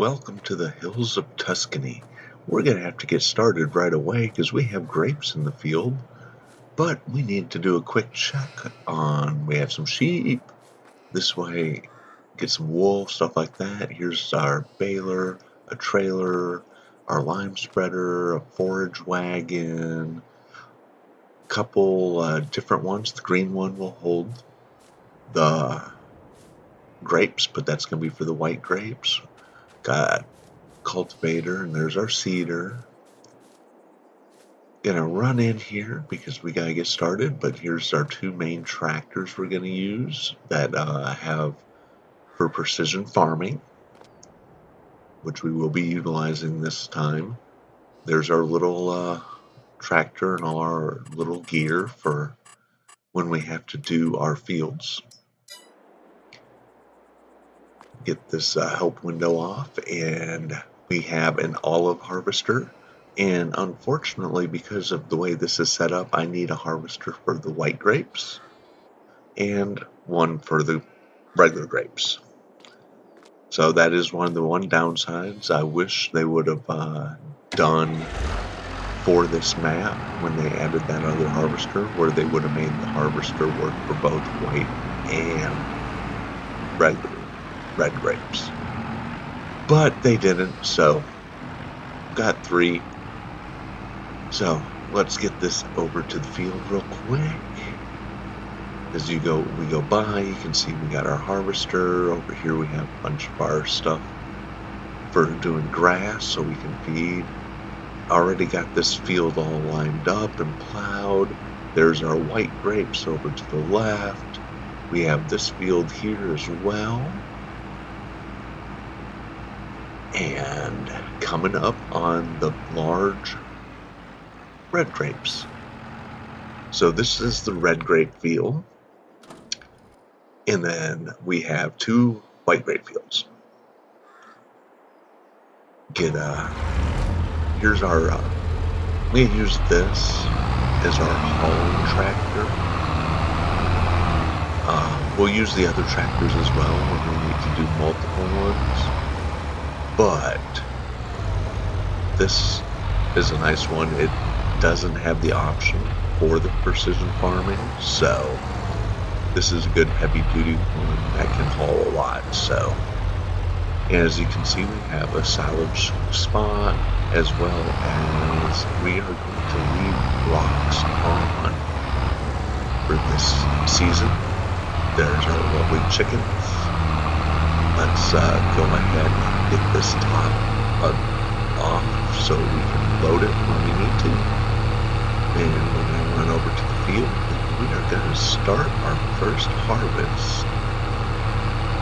welcome to the Hills of Tuscany. We're going to have to get started right away because we have grapes in the field, but we need to do a quick check on, we have some sheep, this way, get some wool, stuff like that. Here's our baler, a trailer, our lime spreader, a forage wagon, a couple different ones. The green one will hold the grapes, but that's going to be for the white grapes. Got cultivator, and there's our seeder. Gonna run in here because we gotta get started, but here's our two main tractors we're gonna use that I have for precision farming, which we will be utilizing this time. There's our little tractor and all our little gear for when we have to do our fields. Get this help window off, and we have an olive harvester, and unfortunately, because of the way this is set up, I need a harvester for the white grapes and one for the regular grapes. So that is one downsides I wish they would have done for this map when they added that other harvester, where they would have made the harvester work for both white and regular red grapes, but they didn't, so got 3. So let's get this over to the field real quick. As we go by, you can see we got our harvester. Over here we have a bunch of our stuff for doing grass so we can feed. Already got this field all lined up and plowed. There's our white grapes over to the left. We have this field here as well. And coming up on the large red grapes. So this is the red grape field. And then we have 2 white grape fields. Here's our, we use this as our hauling tractor. We'll use the other tractors as well when we need to do multiple ones. But this is a nice one. It doesn't have the option for the precision farming, so this is a good heavy duty one that can haul a lot. So, and as you can see, we have a silage spot as well as we are going to leave rocks on for this season. There's our lovely chickens. Let's go ahead and get this top off so we can load it when we need to. And we're going to run over to the field and we are going to start our first harvest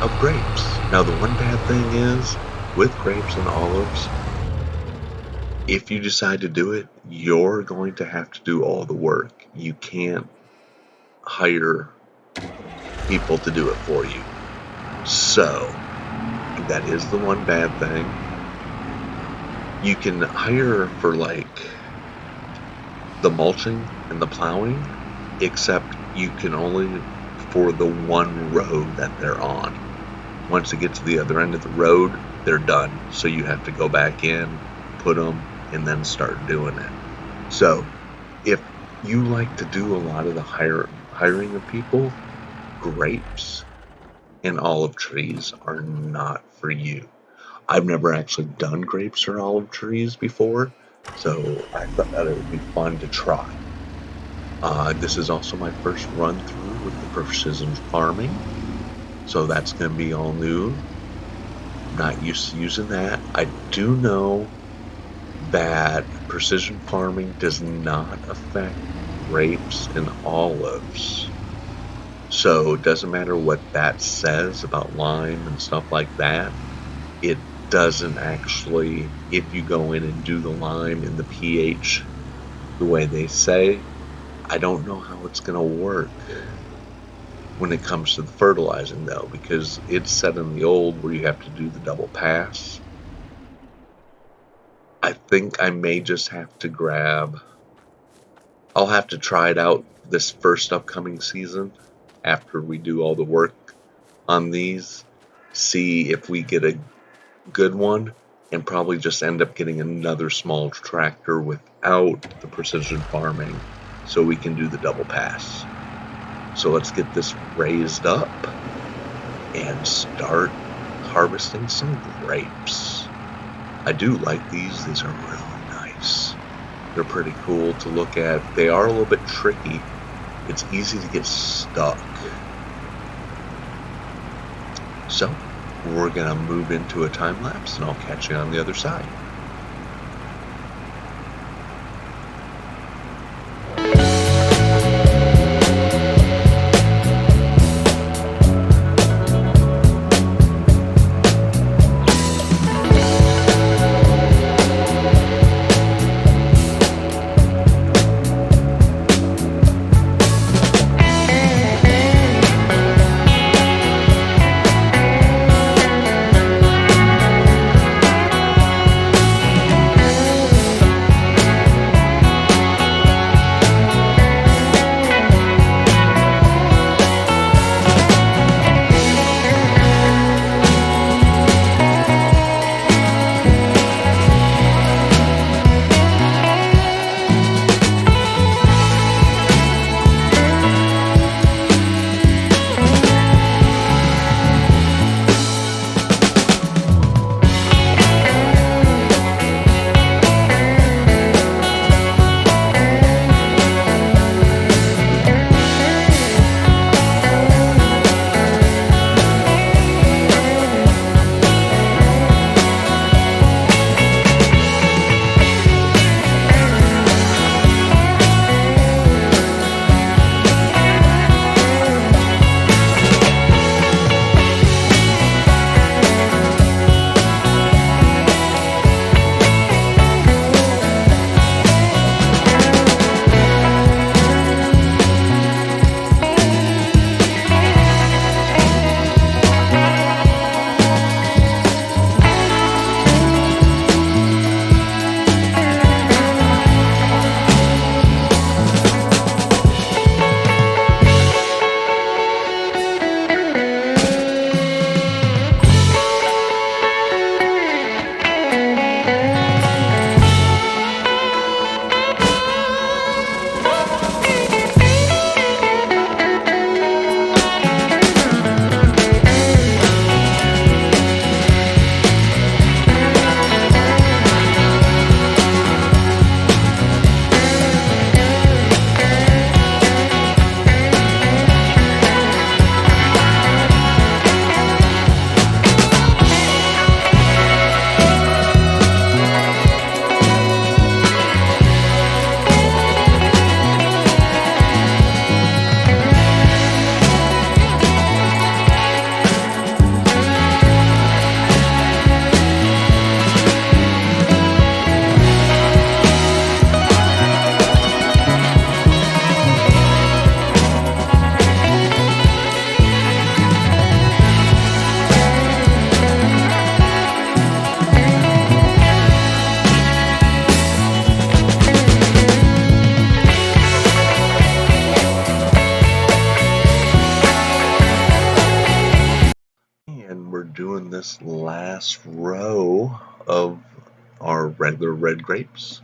of grapes. Now the one bad thing is, with grapes and olives, if you decide to do it, you're going to have to do all the work. You can't hire people to do it for you. So, that is the one bad thing. You can hire for like the mulching and the plowing, except you can only for the one road that they're on. Once it gets to the other end of the road, they're done. So you have to go back in, put them, and then start doing it. So if you like to do a lot of the hiring of people, grapes and olive trees are not for you. I've never actually done grapes or olive trees before, so I thought that it would be fun to try. This is also my first run through with the precision farming, so that's going to be all new. Not used to using that. I do know that precision farming does not affect grapes and olives. So it doesn't matter what that says about lime and stuff like that. It doesn't actually, if you go in and do the lime and the pH the way they say, I don't know how it's going to work when it comes to the fertilizing though, because it's set in the old where you have to do the double pass. I think I may just have to I'll have to try it out this first upcoming season after we do all the work on these, see if we get a good one and probably just end up getting another small tractor without the precision farming so we can do the double pass. So let's get this raised up and start harvesting some grapes. I do like these. These are really nice. They're pretty cool to look at. They are a little bit tricky. It's easy to get stuck. So we're going to move into a time lapse and I'll catch you on the other side. And we're doing this last row of our regular red grapes.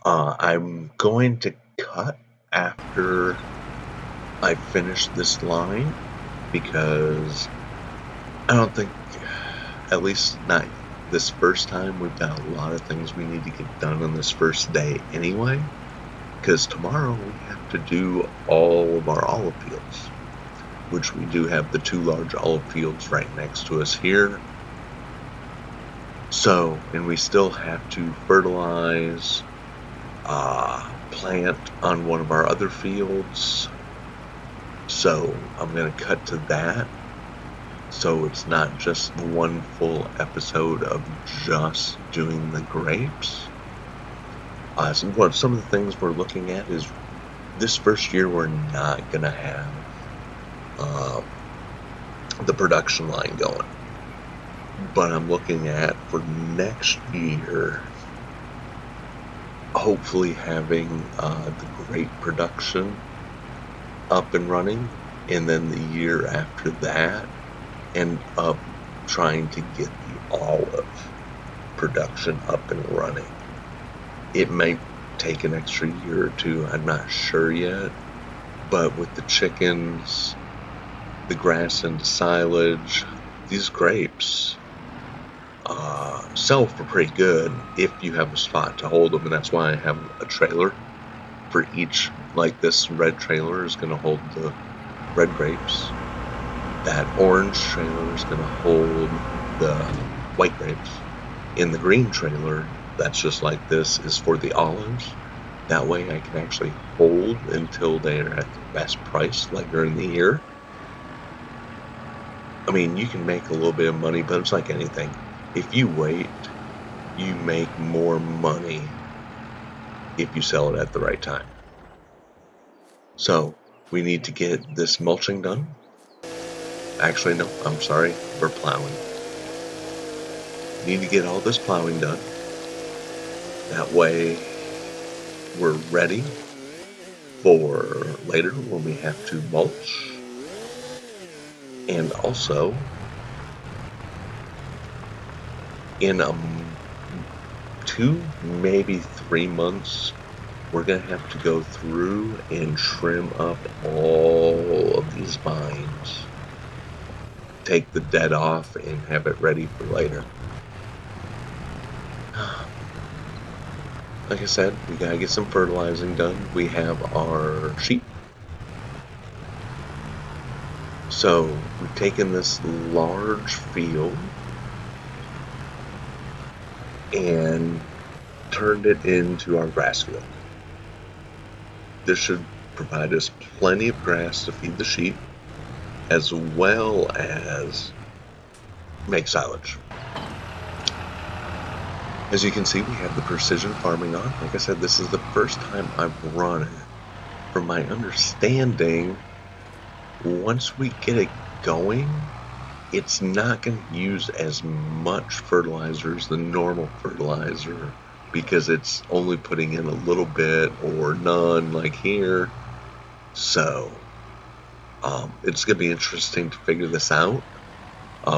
I'm going to cut after I finish this line because I don't think, at least not this first time, we've got a lot of things we need to get done on this first day anyway, because tomorrow we have to do all of our olive fields, which we do have the 2 large olive fields right next to us here. So, and we still have to fertilize, plant on one of our other fields. So I'm going to cut to that. So it's not just one full episode of just doing the grapes. Some of the things we're looking at is this first year we're not going to have the production line going. But I'm looking at for next year, hopefully having the grape production up and running, and then the year after that end up trying to get the olive production up and running. It might take an extra year or two, I'm not sure yet, but with the chickens, the grass and the silage, these grapes sell for pretty good if you have a spot to hold them, and that's why I have a trailer for each. Like this red trailer is going to hold the red grapes. That orange trailer is going to hold the white grapes. In the green trailer, that's just like this, is for the olives. That way I can actually hold until they're at the best price later in the year. I mean, you can make a little bit of money, but it's like anything. If you wait, you make more money if you sell it at the right time. So we need to get this mulching done. Actually, no, I'm sorry, we're plowing. Need to get all this plowing done. That way we're ready for later when we have to mulch. And also, in 2, maybe 3 months, we're going to have to go through and trim up all of these vines. Take the dead off and have it ready for later. Like I said, we gotta get some fertilizing done. We have our sheep. So we've taken this large field and turned it into our grass field. This should provide us plenty of grass to feed the sheep, as well as make silage. As you can see, we have the precision farming on. Like I said, this is the first time I've run it. From my understanding, once we get it going, it's not going to use as much fertilizer as the normal fertilizer because it's only putting in a little bit or none like here. So it's going to be interesting to figure this out.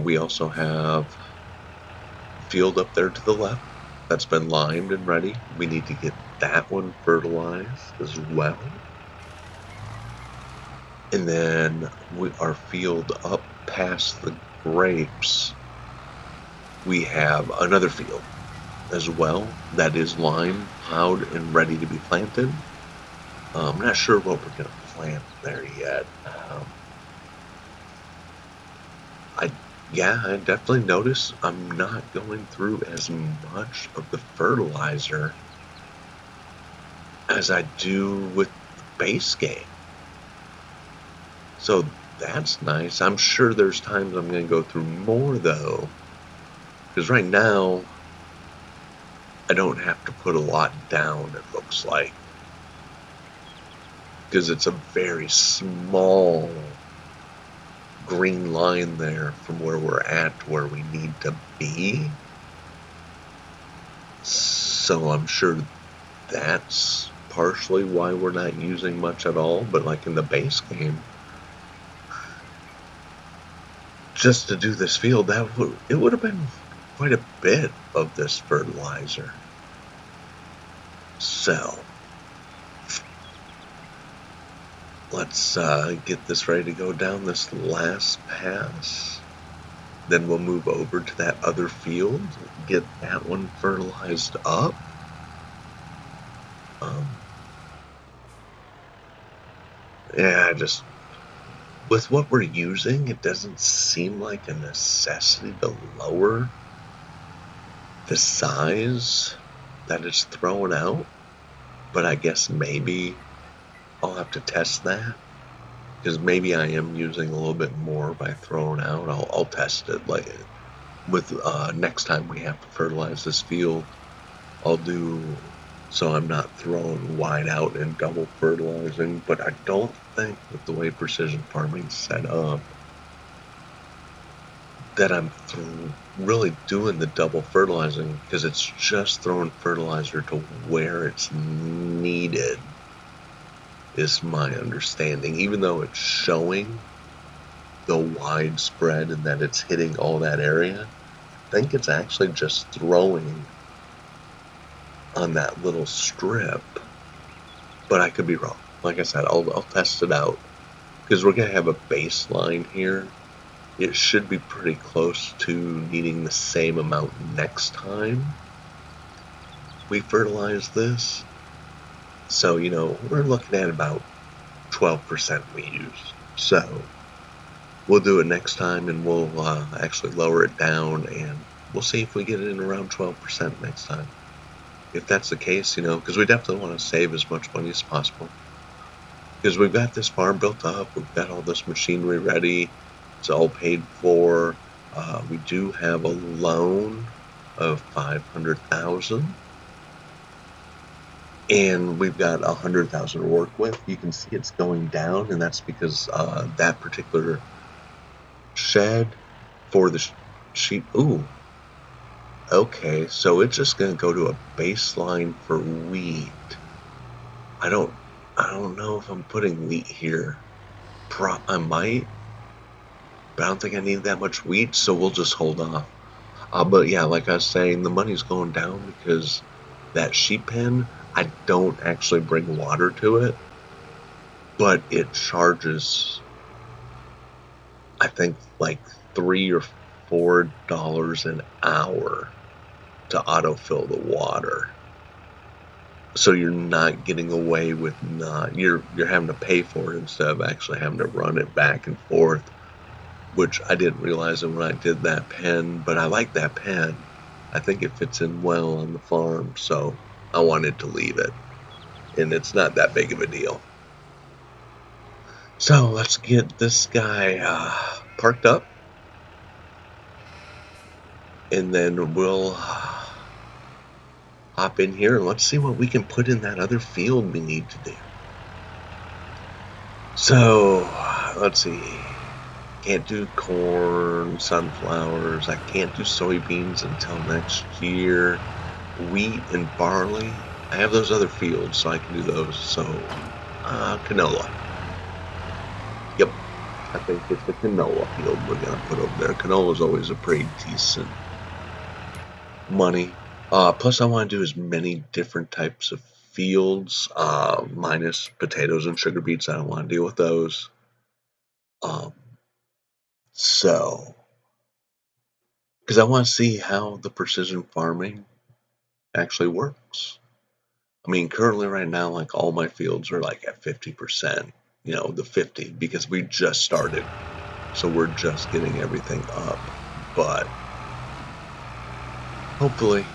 We also have a field up there to the left that's been limed and ready. We need to get that one fertilized as well. And then our field up past the grapes, we have another field as well that is limed, plowed, and ready to be planted. I'm not sure what we're going to plant there yet. I definitely notice I'm not going through as much of the fertilizer as I do with the base game. So that's nice. I'm sure there's times I'm going to go through more though, because right now I don't have to put a lot down, it looks like, because it's a very small green line there from where we're at to where we need to be. So I'm sure that's partially why we're not using much at all. But like in the base game, just to do this field, it would have been quite a bit of this fertilizer. So let's get this ready to go down this last pass. Then we'll move over to that other field, get that one fertilized up. Just with what we're using, it doesn't seem like a necessity to lower the size that it's throwing out. But I guess maybe I'll have to test that, because maybe I am using a little bit more by throwing out. I'll test it like with next time we have to fertilize this field. I'll do so I'm not throwing wide out and double fertilizing. But I don't think with the way precision farming's set up that I'm really doing the double fertilizing, because it's just throwing fertilizer to where it's needed, is my understanding. Even though it's showing the widespread and that it's hitting all that area. I think it's actually just throwing on that little strip, but I could be wrong. Like I said, I'll test it out because we're going to have a baseline here. It should be pretty close to needing the same amount next time we fertilize this. So, we're looking at about 12% we use. So, we'll do it next time and we'll actually lower it down and we'll see if we get it in around 12% next time. If that's the case, because we definitely want to save as much money as possible. Because we've got this farm built up, we've got all this machinery ready, it's all paid for. We do have a loan of $500,000, and we've got $100,000 to work with. You can see it's going down, and that's because that particular shed for the sheep. Ooh, okay, so it's just going to go to a baseline for wheat. I don't know if I'm putting wheat here. I might, but I don't think I need that much wheat, so we'll just hold off. But yeah, like I was saying, the money's going down because that sheep pen, I don't actually bring water to it, but it charges, I think, like $3 or $4 an hour to autofill the water. So you're not getting away with you're having to pay for it instead of actually having to run it back and forth, which I didn't realize it when I did that pen, but I like that pen. I think it fits in well on the farm, so I wanted to leave it, and it's not that big of a deal. So let's get this guy parked up, and then we'll hop in here and let's see what we can put in that other field we need to do. So let's see. Can't do corn, sunflowers. I can't do soybeans until next year. Wheat and barley, I have those other fields, so I can do those. So, canola. Yep, I think it's the canola field we're going to put over there. Canola is always a pretty decent money. Plus, I want to do as many different types of fields, minus potatoes and sugar beets. I don't want to deal with those. So, because I want to see how the precision farming actually works. I mean, currently right now, like all my fields are like at 50%, the 50, because we just started. So we're just getting everything up. But hopefully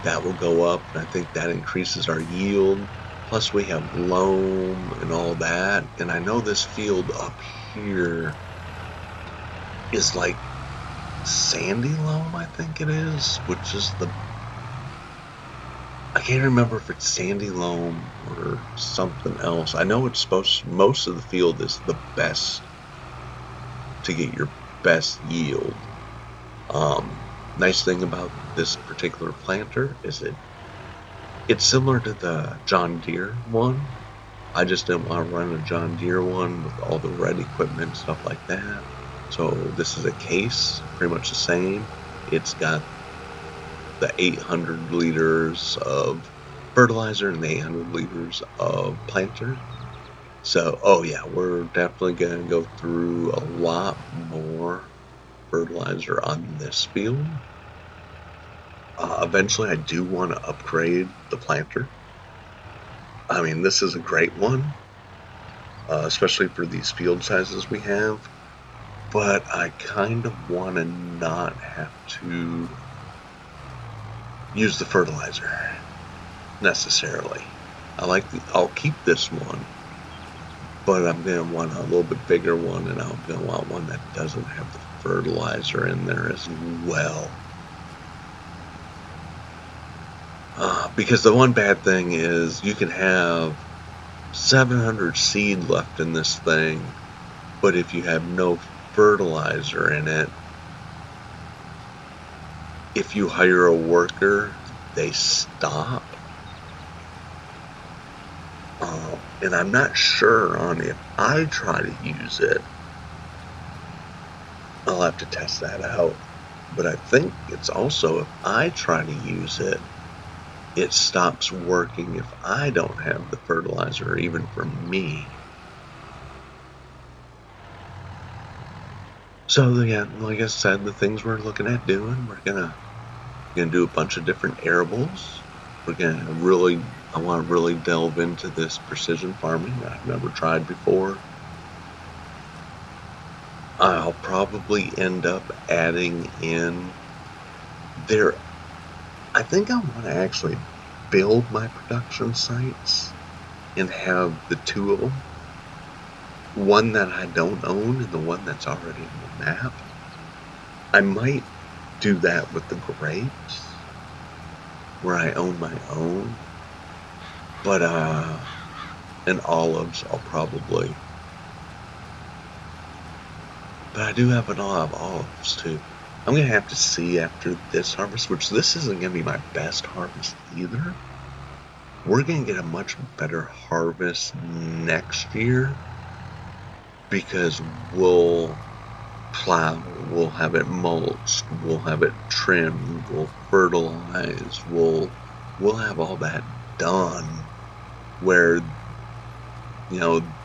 that will go up. And I think that increases our yield. Plus we have loam and all that. And I know this field up here is like sandy loam, I think it is, which is I can't remember if it's sandy loam or something else. I know it's most of the field is the best to get your best yield. Nice thing about this particular planter is it's similar to the John Deere one. I just didn't want to run a John Deere one with all the red equipment and stuff like that. So this is a case, pretty much the same. It's got the 800 liters of fertilizer and the 800 liters of planter. So, oh yeah, we're definitely going to go through a lot more fertilizer on this field. Eventually, I do want to upgrade the planter. I mean, this is a great one, especially for these field sizes we have. But I kind of want to not have to use the fertilizer necessarily. I'll keep this one, but I'm going to want a little bit bigger one, and I'm going to want one that doesn't have the fertilizer in there as well. Because the one bad thing is you can have 700 seed left in this thing, but if you have no fertilizer in it, if you hire a worker, they stop. And I'm not sure on if I try to use it I'll have to test that out. But I think it's also, if I try to use it, it stops working if I don't have the fertilizer, even for me. So yeah, like I said, the things we're looking at doing, we're gonna do a bunch of different arables. I want to really delve into this precision farming that I've never tried before. I'll probably end up adding in there. I think I want to actually build my production sites and have the two of them. One that I don't own and the one that's already on the map. I might do that with the grapes, where I own my own. But, and olives, I'll probably. But I do have a lot of olives, too. I'm going to have to see after this harvest, which this isn't going to be my best harvest either. We're going to get a much better harvest next year because we'll plow, we'll have it mulched, we'll have it trimmed, we'll fertilize, we'll have all that done. Where,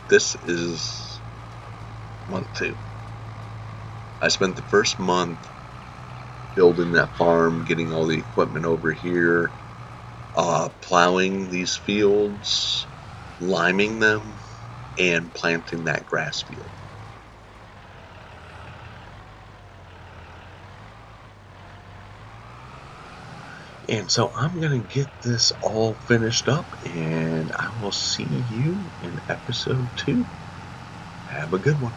this is month 2. I spent the first month building that farm, getting all the equipment over here, plowing these fields, liming them, and planting that grass field. And so I'm going to get this all finished up, and I will see you in episode 2. Have a good one.